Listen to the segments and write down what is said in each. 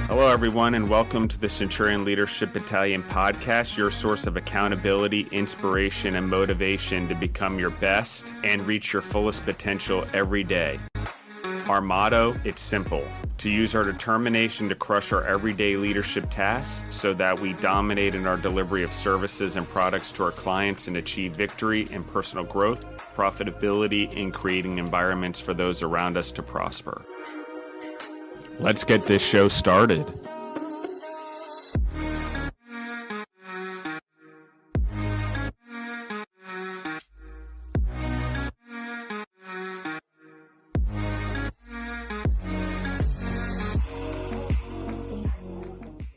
Hello, everyone, and welcome to the Centurion Leadership Battalion podcast, your source of accountability, inspiration, and motivation to become your best and reach your fullest potential every day. Our motto, it's simple: to use our determination to crush our everyday leadership tasks so that we dominate in our delivery of services and products to our clients and achieve victory and personal growth, profitability, and creating environments for those around us to prosper. Let's get this show started.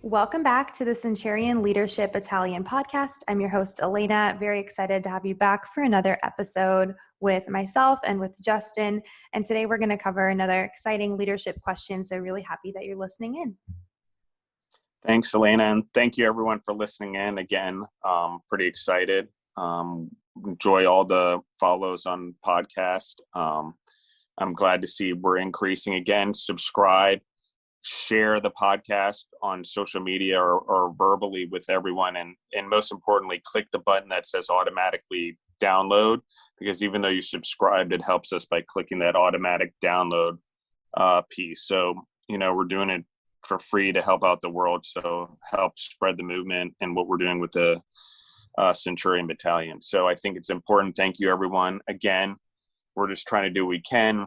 Welcome back to the Centurion Leadership Battalion podcast. I'm your host, Alaina. Very excited to have you back for another episode with myself and with Justin. And today we're going to cover another exciting leadership question. So really happy that you're listening in. Thanks, Alaina, and thank you everyone for listening in again. Pretty excited. Enjoy all the follows on podcast. I'm glad to see we're increasing again. Subscribe, share the podcast on social media or verbally with everyone. And most importantly, click the button that says automatically download, because even though you subscribed, it helps us by clicking that automatic download piece. So, we're doing it for free to help out the world. So help spread the movement and what we're doing with the Centurion Battalion. So I think it's important. Thank you, everyone. Again, we're just trying to do what we can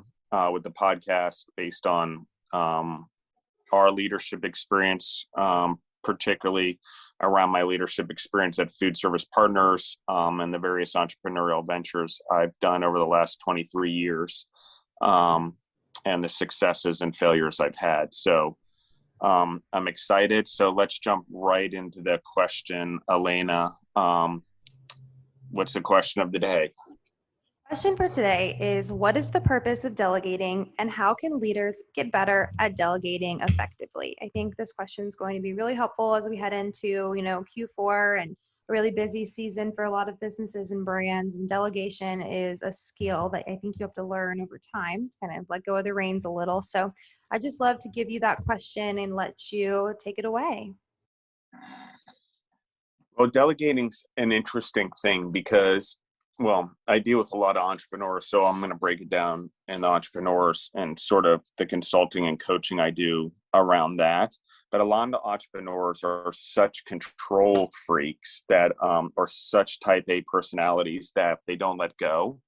with the podcast based on our leadership experience, particularly around my leadership experience at Food Service Partners and the various entrepreneurial ventures I've done over the last 23 years and the successes and failures I've had. So I'm excited. So let's jump right into the question, Alaina. What's the question of the day? Question for today is, what is the purpose of delegating and how can leaders get better at delegating effectively? I think this question is going to be really helpful as we head into, Q4 and a really busy season for a lot of businesses and brands. And delegation is a skill that I think you have to learn over time to kind of let go of the reins a little. So I just love to give you that question and let you take it away. Well, delegating's an interesting thing because I deal with a lot of entrepreneurs, so I'm going to break it down in the entrepreneurs and sort of the consulting and coaching I do around that. But a lot of entrepreneurs are such control freaks that are such type A personalities that they don't let go.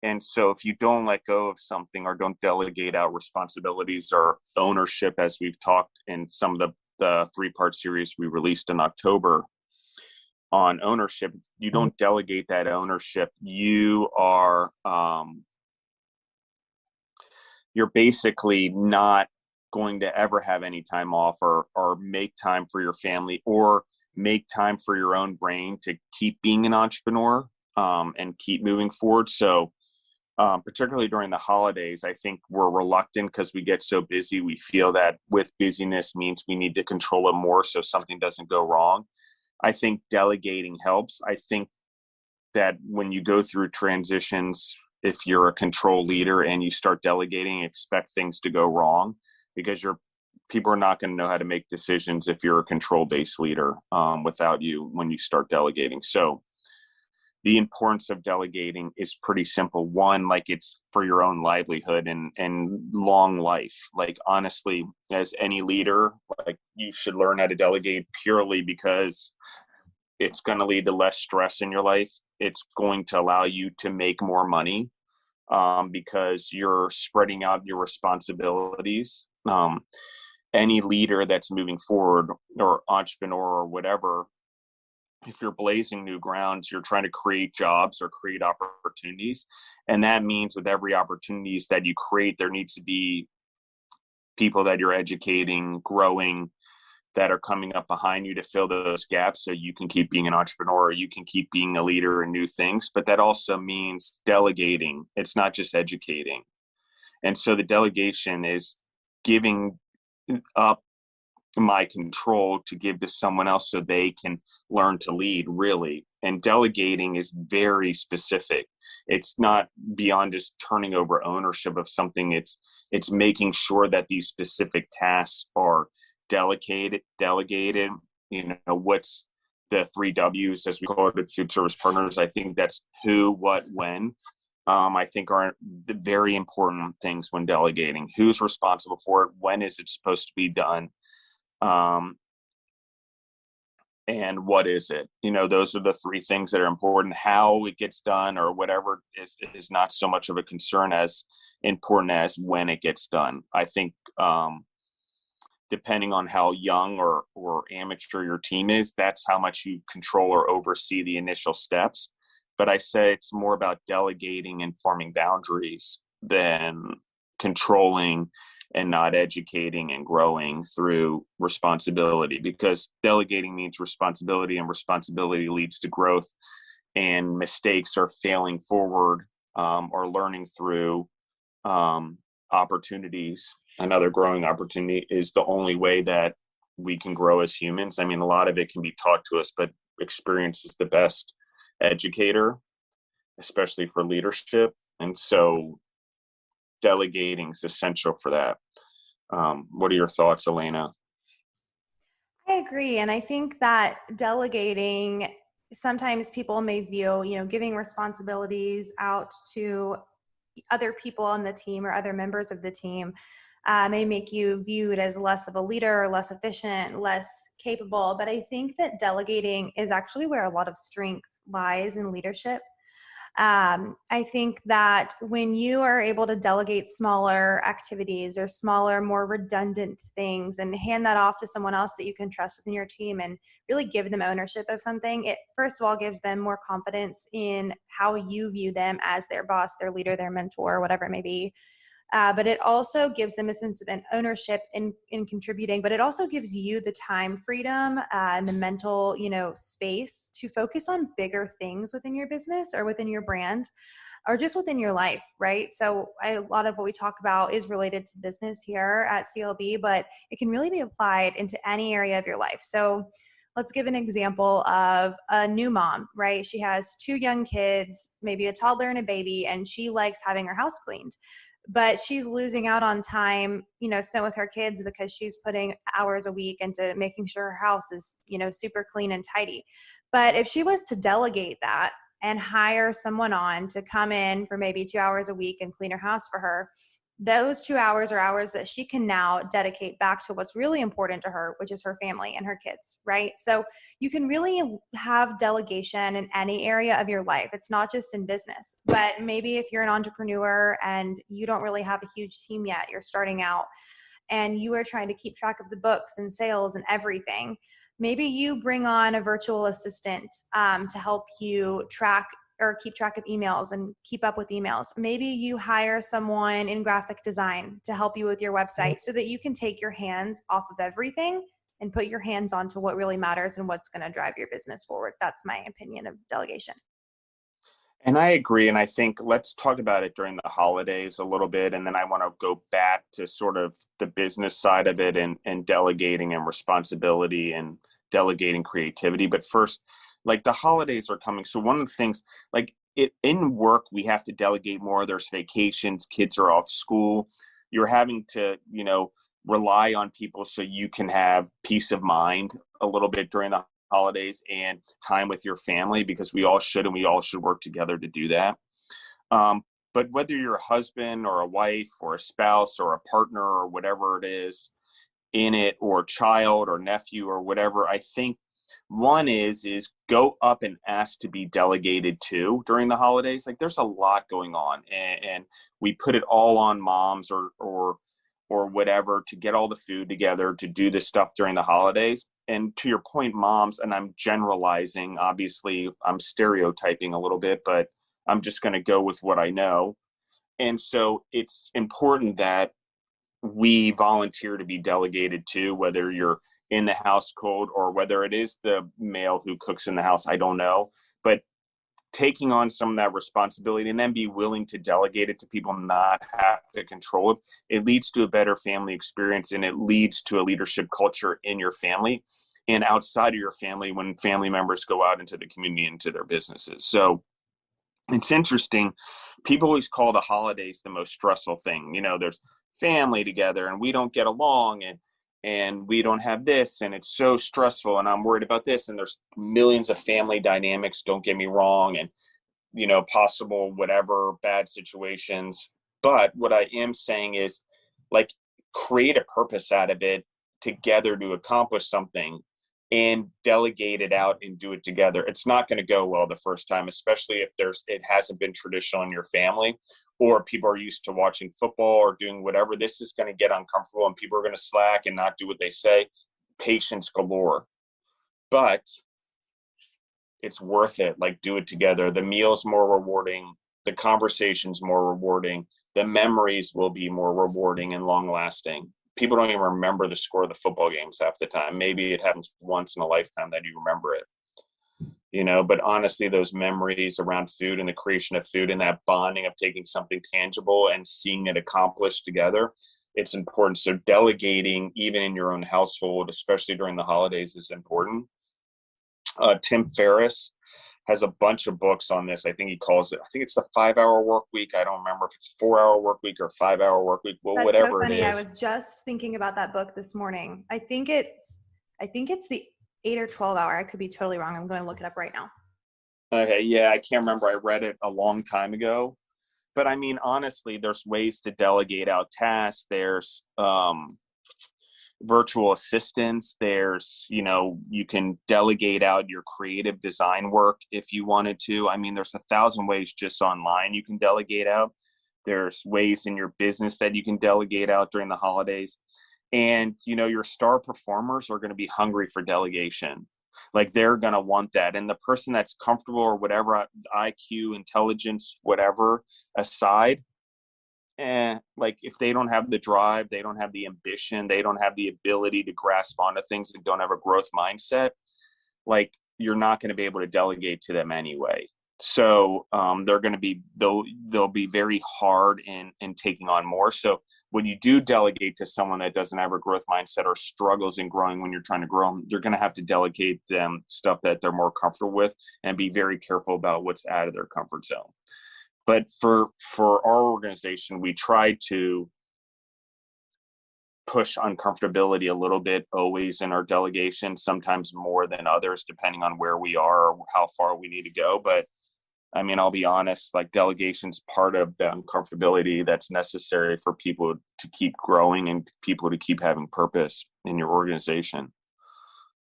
And so if you don't let go of something or don't delegate out responsibilities or ownership, as we've talked in some of the 3-part series we released in October, on ownership, you don't delegate that ownership. You are, you're basically not going to ever have any time off or make time for your family or make time for your own brain to keep being an entrepreneur and keep moving forward. So particularly during the holidays, I think we're reluctant because we get so busy. We feel that with busyness means we need to control it more so something doesn't go wrong. I think delegating helps. I think that when you go through transitions, if you're a control leader and you start delegating, expect things to go wrong because people are not going to know how to make decisions if you're a control-based leader without you when you start delegating. So the importance of delegating is pretty simple. One, like it's for your own livelihood and long life. Like honestly, as any leader, like you should learn how to delegate purely because it's going to lead to less stress in your life. It's going to allow you to make more money because you're spreading out your responsibilities. Any leader that's moving forward or entrepreneur or whatever, if you're blazing new grounds, you're trying to create jobs or create opportunities. And that means with every opportunities that you create, there needs to be people that you're educating, growing, that are coming up behind you to fill those gaps so you can keep being an entrepreneur, or you can keep being a leader in new things. But that also means delegating. It's not just educating. And so the delegation is giving up my control to give to someone else so they can learn to lead, really. And delegating is very specific. It's not beyond just turning over ownership of something. It's making sure that these specific tasks are delegated, what's the 3 W's, as we call it, at Food Service Partners. I think that's who, what, when. I think are the very important things when delegating. Who's responsible for it? When is it supposed to be done? And what is it? Those are the 3 things that are important. How it gets done or whatever is not so much of a concern as important as when it gets done. I think depending on how young or amateur your team is, that's how much you control or oversee the initial steps. But I say it's more about delegating and forming boundaries than controlling and not educating and growing through responsibility, because delegating means responsibility, and responsibility leads to growth, and mistakes or failing forward or learning through opportunities. Another growing opportunity is the only way that we can grow as humans. I mean, a lot of it can be taught to us, but experience is the best educator, especially for leadership. And so delegating is essential for that. What are your thoughts, Alaina? I agree. And I think that delegating, sometimes people may view, giving responsibilities out to other people on the team or other members of the team may make you viewed as less of a leader, less efficient, less capable. But I think that delegating is actually where a lot of strength lies in leadership. I think that when you are able to delegate smaller activities or smaller, more redundant things and hand that off to someone else that you can trust within your team and really give them ownership of something, it first of all gives them more confidence in how you view them as their boss, their leader, their mentor, whatever it may be. But it also gives them a sense of an ownership in contributing, but it also gives you the time freedom and the mental, space to focus on bigger things within your business or within your brand or just within your life, right? So a lot of what we talk about is related to business here at CLB, but it can really be applied into any area of your life. So let's give an example of a new mom, right? She has 2 young kids, maybe a toddler and a baby, and she likes having her house cleaned. But she's losing out on time, spent with her kids because she's putting hours a week into making sure her house is, super clean and tidy. But if she was to delegate that and hire someone on to come in for maybe 2 hours a week and clean her house for her, those 2 hours are hours that she can now dedicate back to what's really important to her, which is her family and her kids, right? So you can really have delegation in any area of your life. It's not just in business, but maybe if you're an entrepreneur and you don't really have a huge team yet, you're starting out and you are trying to keep track of the books and sales and everything. Maybe you bring on a virtual assistant to help you track or keep track of emails and keep up with emails. Maybe you hire someone in graphic design to help you with your website so that you can take your hands off of everything and put your hands onto what really matters and what's going to drive your business forward. That's my opinion of delegation. And I agree. And I think let's talk about it during the holidays a little bit. And then I want to go back to sort of the business side of it and delegating and responsibility and delegating creativity. But first, like the holidays are coming. So one of the things, like in work, we have to delegate more. There's vacations, kids are off school. You're having to, rely on people so you can have peace of mind a little bit during the holidays and time with your family, because we all should, and we all should work together to do that. But whether you're a husband or a wife or a spouse or a partner or whatever it is in it, or child or nephew or whatever, I think one is go up and ask to be delegated to during the holidays. Like there's a lot going on, and we put it all on moms or whatever to get all the food together to do this stuff during the holidays. And to your point, moms, and I'm generalizing, obviously I'm stereotyping a little bit, but I'm just going to go with what I know. And so it's important that we volunteer to be delegated to, whether you're in the household or whether it is the male who cooks in the house, I don't know. But taking on some of that responsibility and then be willing to delegate it to people, not have to control it, it leads to a better family experience, and it leads to a leadership culture in your family and outside of your family when family members go out into the community, into their businesses. So it's interesting. People always call the holidays the most stressful thing. There's family together and we don't get along. and we don't have this, and it's so stressful, and I'm worried about this, and there's millions of family dynamics, don't get me wrong, and possible whatever bad situations. But what I am saying is, like, create a purpose out of it together to accomplish something, and delegate it out and do it together. It's not going to go well the first time, especially if it hasn't been traditional in your family, or people are used to watching football or doing whatever. This is going to get uncomfortable, and people are going to slack and not do what they say. Patience galore. But it's worth it. Like, do it together. The meal's more rewarding. The conversation's more rewarding. The memories will be more rewarding and long lasting. People don't even remember the score of the football games half the time. Maybe it happens once in a lifetime that you remember it, but honestly, those memories around food and the creation of food and that bonding of taking something tangible and seeing it accomplished together, it's important. So delegating, even in your own household, especially during the holidays, is important. Tim Ferriss has a bunch of books on this. I think it's the 5-hour work week. I don't remember if it's 4-hour work week or 5-hour work week. Well, That's whatever so funny. it is. I was just thinking about that book this morning. I think it's the 8 or 12 hour. I could be totally wrong. I'm going to look it up right now. Okay. Yeah. I can't remember. I read it a long time ago, but I mean, honestly, there's ways to delegate out tasks. There's, virtual assistants. There's, you can delegate out your creative design work if you wanted to. I mean, there's 1,000 ways just online you can delegate out. There's ways in your business that you can delegate out during the holidays. And, your star performers are going to be hungry for delegation. Like, they're going to want that. And the person that's comfortable or whatever, IQ, intelligence, whatever aside, like, if they don't have the drive, they don't have the ambition, they don't have the ability to grasp onto things, and don't have a growth mindset, like, you're not going to be able to delegate to them anyway. So they'll be very hard in taking on more. So when you do delegate to someone that doesn't have a growth mindset or struggles in growing when you're trying to grow them, you're going to have to delegate them stuff that they're more comfortable with, and be very careful about what's out of their comfort zone. But for our organization, we try to push uncomfortability a little bit always in our delegation, sometimes more than others, depending on where we are or how far we need to go. But I mean, I'll be honest, like, delegation's part of the uncomfortability that's necessary for people to keep growing and people to keep having purpose in your organization,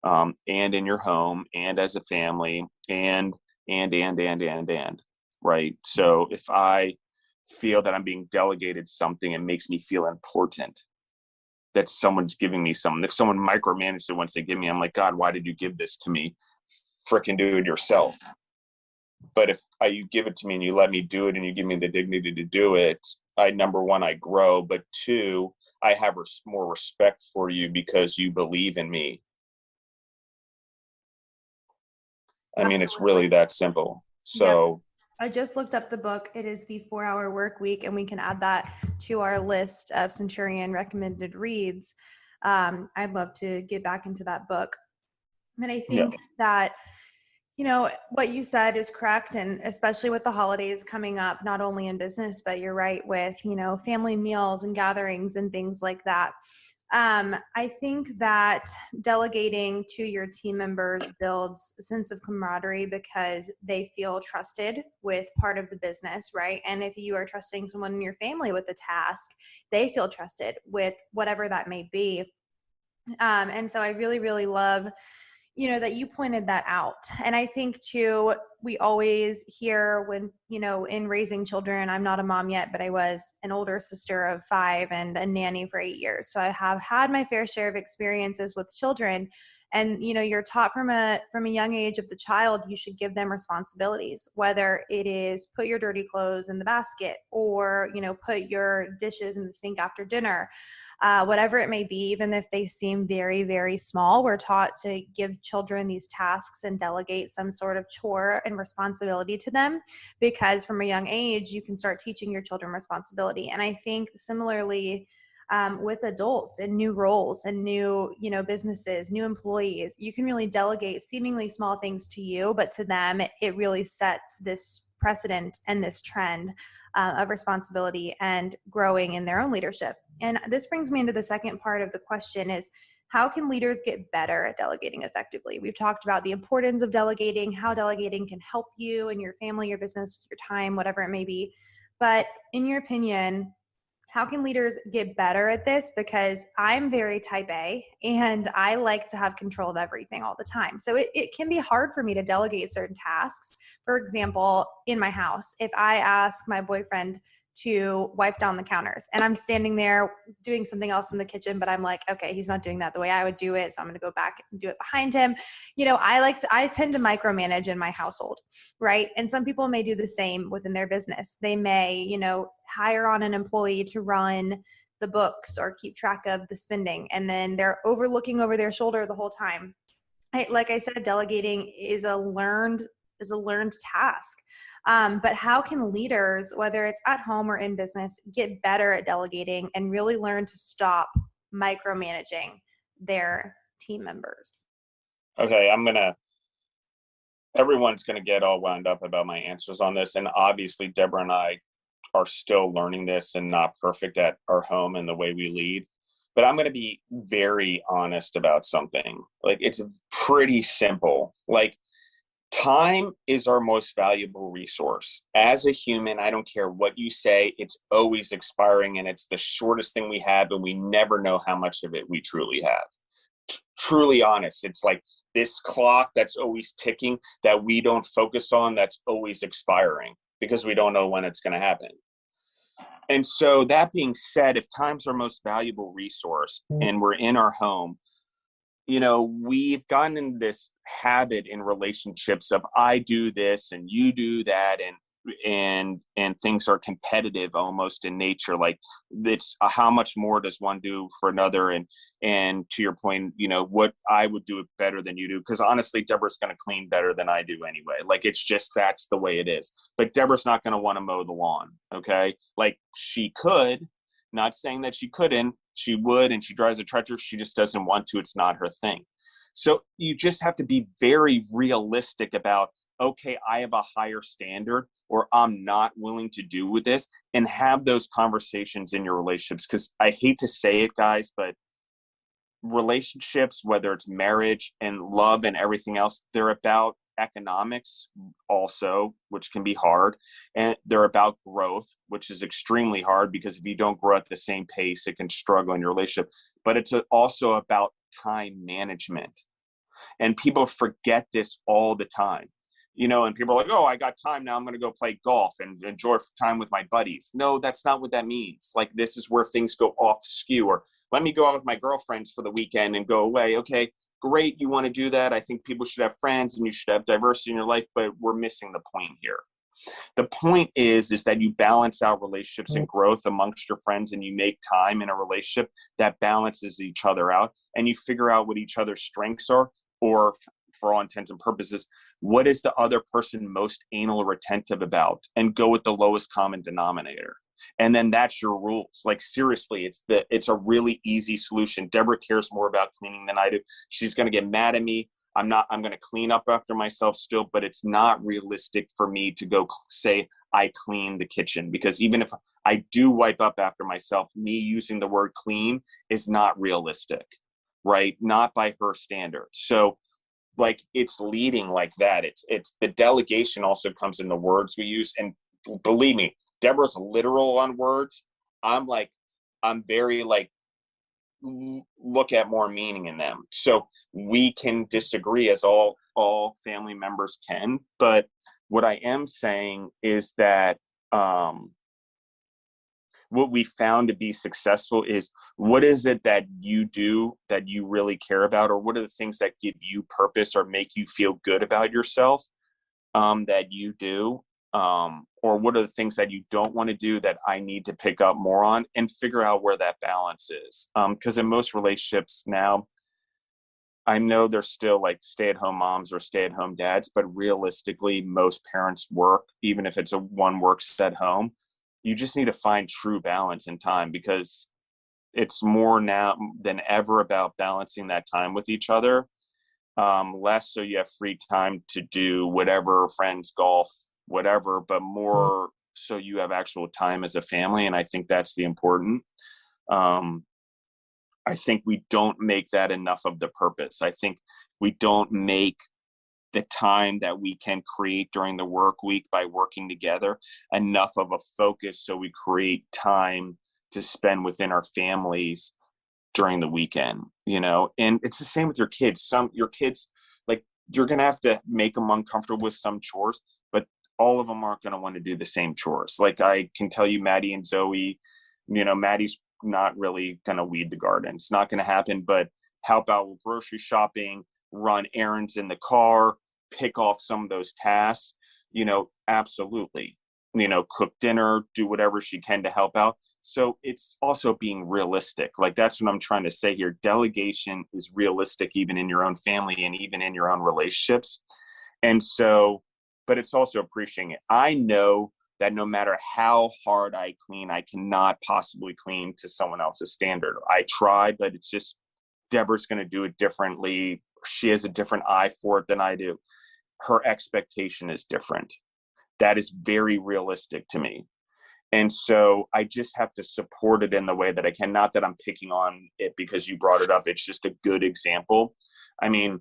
and in your home, and as a family, and. Right. So if I feel that I'm being delegated something, it makes me feel important that someone's giving me something. If someone micromanages it once they give me, I'm like, God, why did you give this to me? Frickin' do it yourself. But if you give it to me and you let me do it and you give me the dignity to do it, number one, I grow, but two, I have more respect for you because you believe in me. I mean, it's really that simple. So. Yeah. I just looked up the book. It is the 4-hour work week, and we can add that to our list of Centurion recommended reads. I'd love to get back into that book. And I think that, what you said is correct. And especially with the holidays coming up, not only in business, but you're right with, family meals and gatherings and things like that. I think that delegating to your team members builds a sense of camaraderie because they feel trusted with part of the business, right? And if you are trusting someone in your family with a task, they feel trusted with whatever that may be. And so I really, really love that you pointed that out. And I think too, we always hear when, in raising children, I'm not a mom yet, but I was an older sister of 5 and a nanny for 8 years. So I have had my fair share of experiences with children. And, you're taught from a young age of the child, you should give them responsibilities, whether it is put your dirty clothes in the basket or, put your dishes in the sink after dinner. Whatever it may be, even if they seem very, very small, we're taught to give children these tasks and delegate some sort of chore and responsibility to them, because from a young age, you can start teaching your children responsibility. And I think similarly, with adults and new roles and new, businesses, new employees, you can really delegate seemingly small things to you, but to them, it really sets this precedent and this trend of responsibility and growing in their own leadership. And this brings me into the second part of the question is, how can leaders get better at delegating effectively? We've talked about the importance of delegating, how delegating can help you and your family, your business, your time, whatever it may be. But in your opinion, how can leaders get better at this? Because I'm very type A and I like to have control of everything all the time. So it can be hard for me to delegate certain tasks. For example, in my house, if I ask my boyfriend to wipe down the counters and I'm standing there doing something else in the kitchen, but I'm like, okay, he's not doing that the way I would do it. So I'm going to go back and do it behind him. I tend to micromanage in my household, right? And some people may do the same within their business. They may, hire on an employee to run the books or keep track of the spending. And then they're looking over their shoulder the whole time. Like I said, delegating is a learned task. But how can leaders, whether it's at home or in business, get better at delegating and really learn to stop micromanaging their team members? Okay, everyone's going to get all wound up about my answers on this. And obviously, Deborah and I are still learning this and not perfect at our home and the way we lead. But I'm going to be very honest about something. Like, it's pretty simple. Like, time is our most valuable resource. As a human, I don't care what you say, it's always expiring and it's the shortest thing we have, and we never know how much of it we truly have. Truly honest. It's like this clock that's always ticking that we don't focus on, that's always expiring because we don't know when it's going to happen. And so that being said, if time's our most valuable resource and we're in our home, we've gotten in this habit in relationships of I do this and you do that, and things are competitive almost in nature. Like, it's how much more does one do for another? And to your point, what I would do it better than you do. Because honestly, Deborah's going to clean better than I do anyway. Like, it's just, that's the way it is. But Deborah's not going to want to mow the lawn. Okay. Like, she could, not saying that she couldn't, she would, and she drives a tractor. She just doesn't want to. It's not her thing. So you just have to be very realistic about, okay, I have a higher standard, or I'm not willing to do with this, and have those conversations in your relationships. Because I hate to say it, guys, but relationships, whether it's marriage and love and everything else, they're about economics also, which can be hard. And they're about growth, which is extremely hard, because if you don't grow at the same pace, it can struggle in your relationship. But it's also about time management. And people forget this all the time. And people are like, oh, I got time now, I'm going to go play golf and enjoy time with my buddies. No, that's not what that means. Like, this is where things go off skew. Or let me go out with my girlfriends for the weekend and go away. Okay, great. You want to do that. I think people should have friends and you should have diversity in your life, but we're missing the point here. The point is that you balance out relationships and growth amongst your friends, and you make time in a relationship that balances each other out, and you figure out what each other's strengths are, or for all intents and purposes, what is the other person most anal or retentive about, and go with the lowest common denominator. And then that's your rules. Like, seriously, it's a really easy solution. Deborah cares more about cleaning than I do. She's going to get mad at me. I'm going to clean up after myself still, but it's not realistic for me to go say I clean the kitchen, because even if I do wipe up after myself, me using the word clean is not realistic, right? Not by her standards. So, like, it's leading like that. It's the delegation also comes in the words we use. And believe me, Deborah's literal on words. I'm very look at more meaning in them. So we can disagree, as all family members can. But what I am saying is that what we found to be successful is, what is it that you do that you really care about, or what are the things that give you purpose or make you feel good about yourself that you do, or what are the things that you don't want to do that I need to pick up more on, and figure out where that balance is. Because in most relationships now, I know there's still like stay-at-home moms or stay-at-home dads, but realistically, most parents work, even if it's one works at home. You just need to find true balance in time, because it's more now than ever about balancing that time with each other. Less so you have free time to do whatever, friends, golf, whatever, but more so you have actual time as a family. And I think that's the important. I think we don't make that enough of the purpose. I think we don't make the time that we can create during the work week by working together enough of a focus, so we create time to spend within our families during the weekend, and it's the same with your kids. Your kids, like, you're going to have to make them uncomfortable with some chores, but all of them aren't going to want to do the same chores. Like, I can tell you, Maddie and Zoe, Maddie's not really going to weed the garden. It's not going to happen, but help out with grocery shopping, run errands in the car, pick off some of those tasks, absolutely, cook dinner, do whatever she can to help out. So it's also being realistic. Like, that's what I'm trying to say here. Delegation is realistic, even in your own family and even in your own relationships. And so, but it's also appreciating it. I know that no matter how hard I clean, I cannot possibly clean to someone else's standard. I try, but it's just, Deborah's going to do it differently. She has a different eye for it than I do. Her expectation is different. That is very realistic to me. And so I just have to support it in the way that I can. Not that I'm picking on it because you brought it up. It's just a good example. I mean,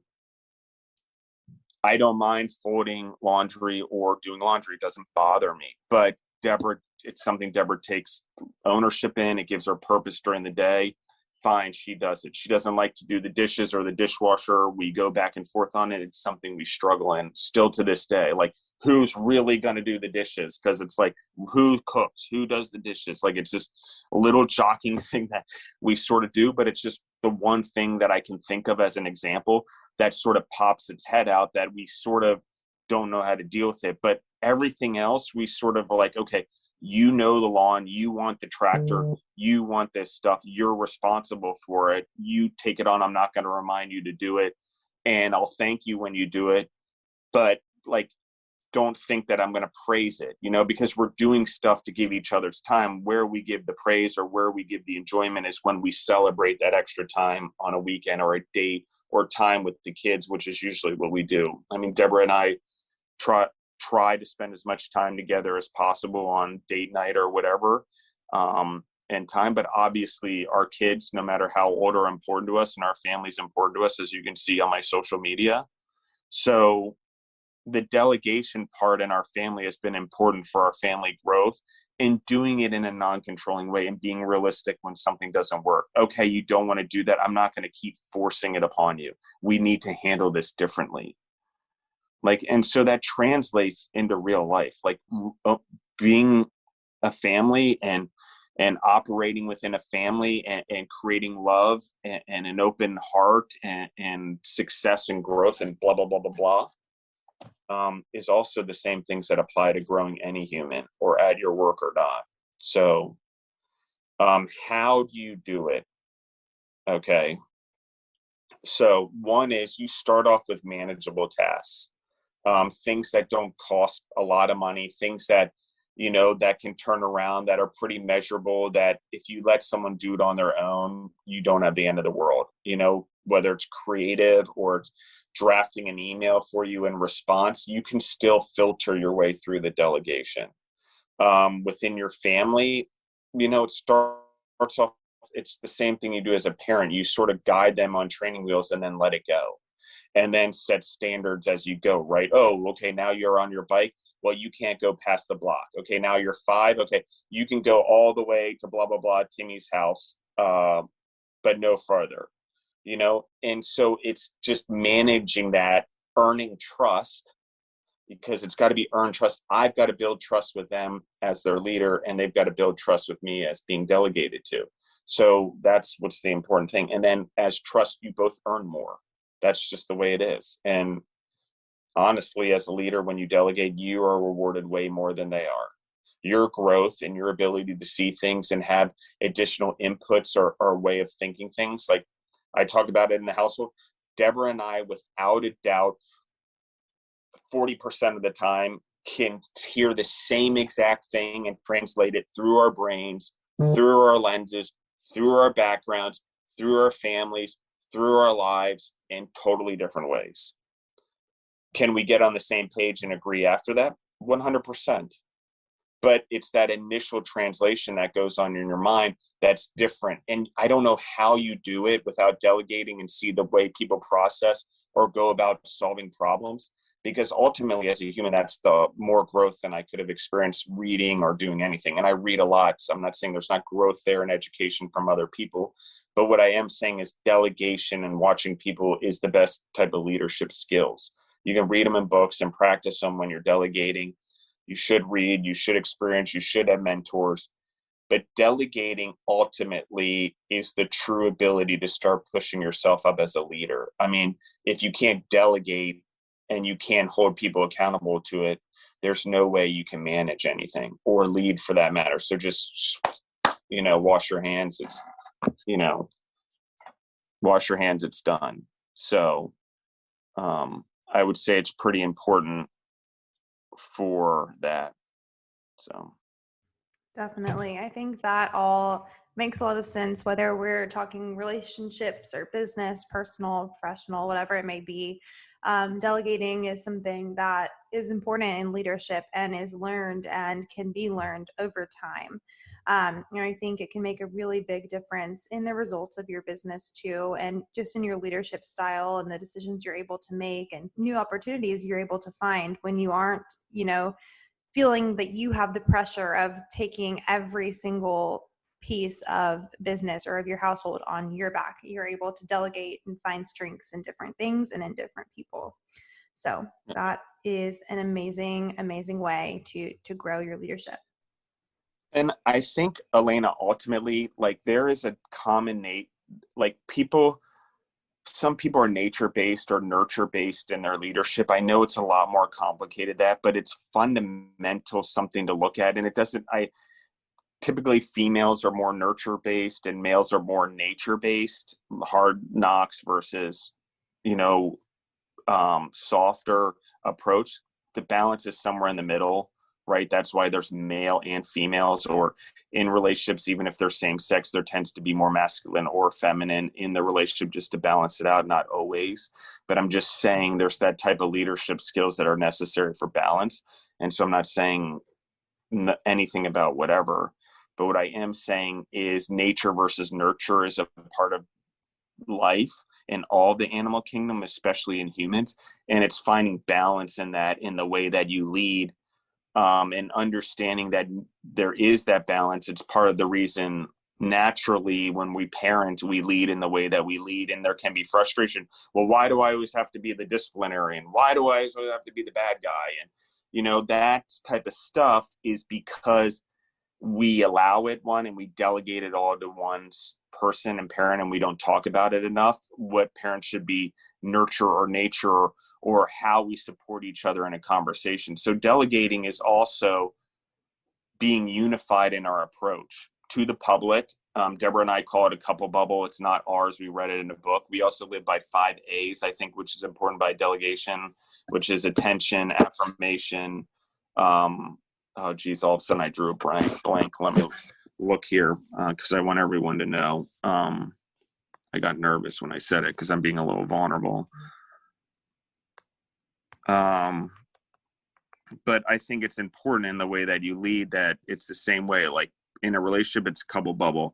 I don't mind folding laundry or doing laundry. It doesn't bother me. But Deborah, it's something Deborah takes ownership in. It gives her purpose during the day. Fine, she does it. She doesn't like to do the dishes or the dishwasher. We go back and forth on it. It's something we struggle in still to this day. Like, who's really going to do the dishes? Because it's like, who cooks? Who does the dishes? Like, it's just a little shocking thing that we sort of do, but it's just the one thing that I can think of as an example that sort of pops its head out, that we sort of don't know how to deal with it. But everything else, we sort of are like, okay, the lawn, you want the tractor, you want this stuff, you're responsible for it, you take it on. I'm not going to remind you to do it, and I'll thank you when you do it, but like, don't think that I'm going to praise it, because we're doing stuff to give each other's time. Where we give the praise or where we give the enjoyment is when we celebrate that extra time on a weekend or a date or time with the kids, which is usually what we do. I mean, Deborah and I try to spend as much time together as possible on date night or whatever, and time. But obviously our kids, no matter how old, are important to us, and our family's important to us, as you can see on my social media. So the delegation part in our family has been important for our family growth, and doing it in a non-controlling way and being realistic when something doesn't work. Okay, you don't want to do that. I'm not going to keep forcing it upon you. We need to handle this differently. Like, and so that translates into real life, like being a family and operating within a family and creating love and an open heart and success and growth and blah, blah, blah, blah, blah, is also the same things that apply to growing any human or at your work or not. So how do you do it? Okay. So one is you start off with manageable tasks. Things that don't cost a lot of money, things that, that can turn around, that are pretty measurable, that if you let someone do it on their own, you don't have the end of the world, whether it's creative or it's drafting an email for you in response, you can still filter your way through the delegation. Within your family, it starts off, it's the same thing you do as a parent. You sort of guide them on training wheels and then let it go. And then set standards as you go, right? Oh, okay, now you're on your bike. Well, you can't go past the block. Okay, now you're 5. Okay, you can go all the way to blah, blah, blah, Timmy's house, but no further, And so it's just managing that, earning trust, because it's got to be earned trust. I've got to build trust with them as their leader, and they've got to build trust with me as being delegated to. So that's what's the important thing. And then as trust, you both earn more. That's just the way it is. And honestly, as a leader, when you delegate, you are rewarded way more than they are. Your growth and your ability to see things and have additional inputs or way of thinking things. Like I talked about it in the household, Deborah and I, without a doubt, 40% of the time can hear the same exact thing and translate it through our brains, through our lenses, through our backgrounds, through our families, through our lives in totally different ways. Can we get on the same page and agree after that? 100%. But it's that initial translation that goes on in your mind that's different. And I don't know how you do it without delegating and see the way people process or go about solving problems. Because ultimately, as a human, that's the more growth than I could have experienced reading or doing anything. And I read a lot, so I'm not saying there's not growth there in education from other people. But what I am saying is delegation and watching people is the best type of leadership skills. You can read them in books and practice them when you're delegating. You should read, you should experience, you should have mentors. But delegating ultimately is the true ability to start pushing yourself up as a leader. I mean, if you can't delegate and you can't hold people accountable to it, there's no way you can manage anything or lead for that matter. So just, wash your hands. It's, wash your hands, it's done. So I would say it's pretty important for that. So Definitely. I think that all makes a lot of sense, whether we're talking relationships or business, personal, professional, whatever it may be. Delegating is something that is important in leadership and is learned and can be learned over time. I think it can make a really big difference in the results of your business too, and just in your leadership style and the decisions you're able to make and new opportunities you're able to find when you aren't, feeling that you have the pressure of taking every single piece of business or of your household on your back. You're able to delegate and find strengths in different things and in different people. So that is an amazing, amazing way to grow your leadership. And I think, Alaina, ultimately, like there is a common some people are nature-based or nurture-based in their leadership. I know it's a lot more complicated that, but it's fundamental something to look at. And typically females are more nurture-based and males are more nature-based, hard knocks versus, softer approach. The balance is somewhere in the middle, right? That's why there's male and females, or in relationships, even if they're same sex, there tends to be more masculine or feminine in the relationship just to balance it out, not always. But I'm just saying there's that type of leadership skills that are necessary for balance. And so I'm not saying anything about whatever, but what I am saying is nature versus nurture is a part of life in all the animal kingdom, especially in humans. And it's finding balance in that, in the way that you lead, and understanding that there is that balance. It's part of the reason naturally when we parent, we lead in the way that we lead, and there can be frustration. Well, why do I always have to be the disciplinarian? Why do I always have to be the bad guy? And that type of stuff is because we allow it and we delegate it all to one person and parent, and we don't talk about it enough. What parents should be nurture or nature, or how we support each other in a conversation. So delegating is also being unified in our approach to the public. Deborah and I call it a couple bubble. It's not ours. We read it in a book. We also live by 5 A's, I think, which is important by delegation, which is attention, affirmation. Oh geez, all of a sudden I drew a blank. Let me look here because I want everyone to know. I got nervous when I said it because I'm being a little vulnerable. But I think it's important in the way that you lead that it's the same way. Like in a relationship, it's couple bubble.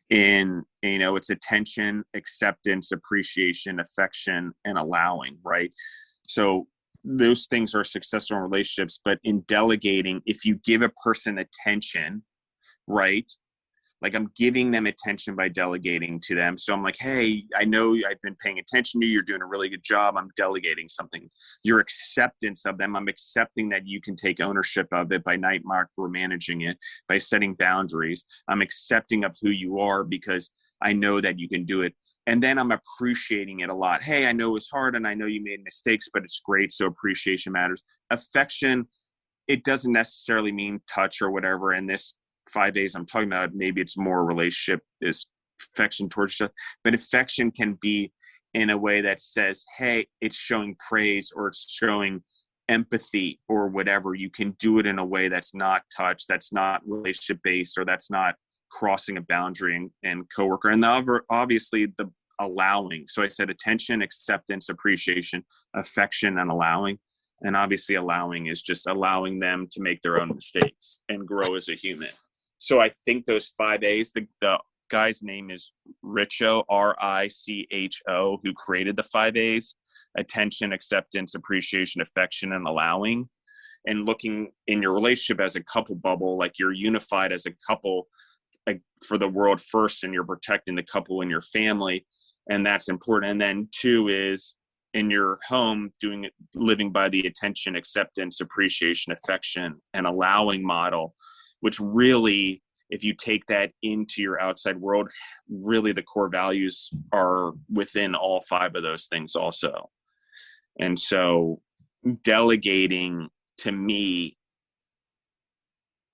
It's attention, acceptance, appreciation, affection, and allowing, right? So those things are successful in relationships. But in delegating, if you give a person attention, right? Like I'm giving them attention by delegating to them. So I'm like, hey, I know I've been paying attention to you. You're doing a really good job. I'm delegating something. Your acceptance of them, I'm accepting that you can take ownership of it by not micromanaging it, by setting boundaries. I'm accepting of who you are because I know that you can do it. And then I'm appreciating it a lot. Hey, I know it was hard and I know you made mistakes, but it's great. So appreciation matters. Affection, it doesn't necessarily mean touch or whatever. In this 5 days I'm talking about, maybe it's more relationship is affection towards each other, but affection can be in a way that says, hey, it's showing praise or it's showing empathy or whatever. You can do it in a way that's not touch, that's not relationship based, or that's not crossing a boundary and coworker. And obviously the allowing. So I said attention, acceptance, appreciation, affection, and allowing. And obviously allowing is just allowing them to make their own mistakes and grow as a human. So I think those 5 A's, the guy's name is Richo, Richo, who created the 5 A's: attention, acceptance, appreciation, affection, and allowing. And looking in your relationship as a couple bubble, like you're unified as a couple, like for the world first, and you're protecting the couple and your family. And that's important. And then 2 is in your home, living by the attention, acceptance, appreciation, affection, and allowing model, which really, if you take that into your outside world, really the core values are within all 5 of those things also. And so delegating, to me,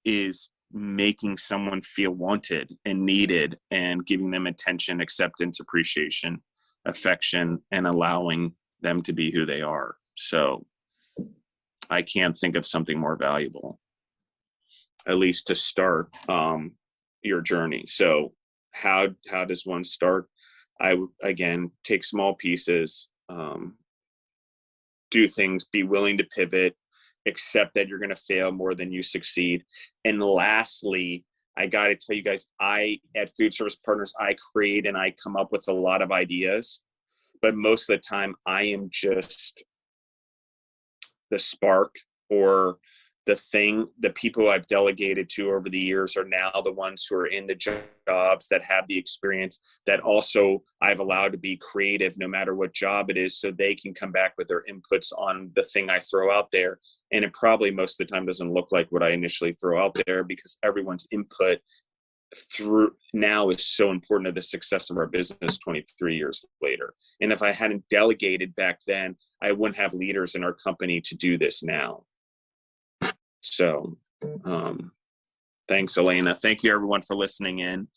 is making someone feel wanted and needed, and giving them attention, acceptance, appreciation, affection, and allowing them to be who they are. So I can't think of something more valuable, at least to start your journey. So how does one start? I would, again, take small pieces, do things, be willing to pivot, accept that you're going to fail more than you succeed. And lastly, I got to tell you guys, at Food Service Partners, I create and I come up with a lot of ideas, but most of the time I am just the spark, or the people I've delegated to over the years are now the ones who are in the jobs that have the experience, that also I've allowed to be creative no matter what job it is, so they can come back with their inputs on the thing I throw out there. And it probably most of the time doesn't look like what I initially throw out there, because everyone's input through now is so important to the success of our business 23 years later. And if I hadn't delegated back then, I wouldn't have leaders in our company to do this now. So thanks, Alaina. Thank you, everyone, for listening in.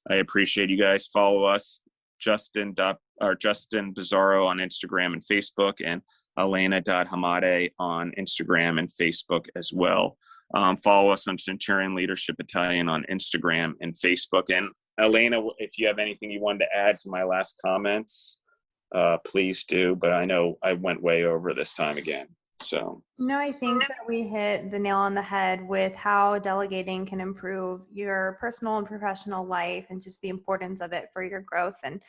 I appreciate you guys. Follow us, Justin Bizzarro on Instagram and Facebook, and Alaina.Hamade on Instagram and Facebook as well. Follow us on Centurion Leadership Battalion on Instagram and Facebook. And Alaina, if you have anything you wanted to add to my last comments, please do. But I know I went way over this time again. So no, I think that we hit the nail on the head with how delegating can improve your personal and professional life, and just the importance of it for your growth. And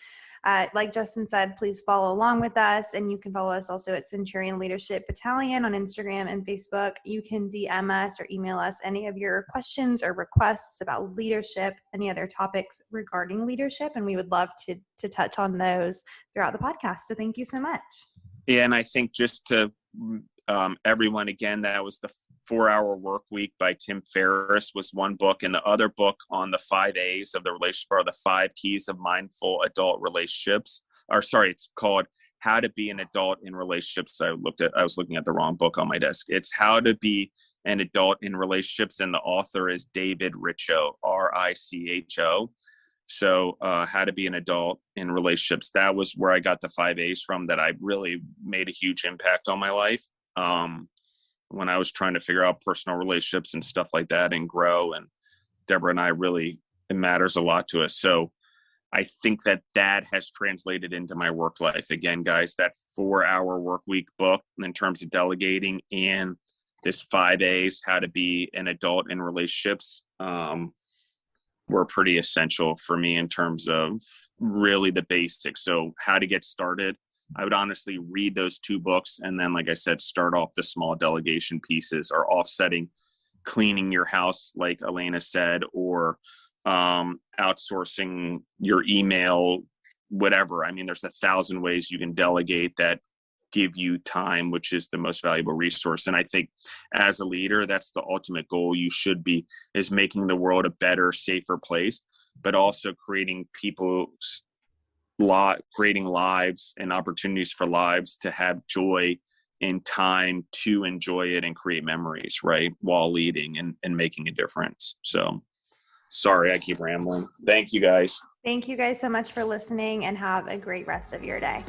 like Justin said, please follow along with us, and you can follow us also at Centurion Leadership Battalion on Instagram and Facebook. You can DM us or email us any of your questions or requests about leadership, any other topics regarding leadership, and we would love to touch on those throughout the podcast. So thank you so much. Yeah, and I think just to everyone, again, that was the 4-Hour Work Week by Tim Ferriss was one book, and the other book on the 5 A's of the relationship are the 5 Keys of Mindful Adult Relationships. It's called How to Be an Adult in Relationships. I was looking at the wrong book on my desk. It's How to Be an Adult in Relationships, and the author is David Richo, Richo. So How to Be an Adult in Relationships. That was where I got the 5 A's from, that I really made a huge impact on my life. When I was trying to figure out personal relationships and stuff like that and grow, and Deborah and I, really, it matters a lot to us. So I think that has translated into my work life. Again, guys, that 4-Hour Work Week book in terms of delegating, and this 5 A's, How to Be an Adult in Relationships, were pretty essential for me in terms of really the basics. So how to get started, I would honestly read those 2 books, and then, like I said, start off the small delegation pieces, or offsetting, cleaning your house, like Alaina said, or outsourcing your email, whatever. I mean, there's 1,000 ways you can delegate that give you time, which is the most valuable resource. And I think as a leader, that's the ultimate goal you should be, is making the world a better, safer place, but also creating creating lives and opportunities for lives to have joy and time to enjoy it and create memories, right, while leading and making a difference. So sorry, I keep rambling. Thank you guys. Thank you guys so much for listening, and have a great rest of your day.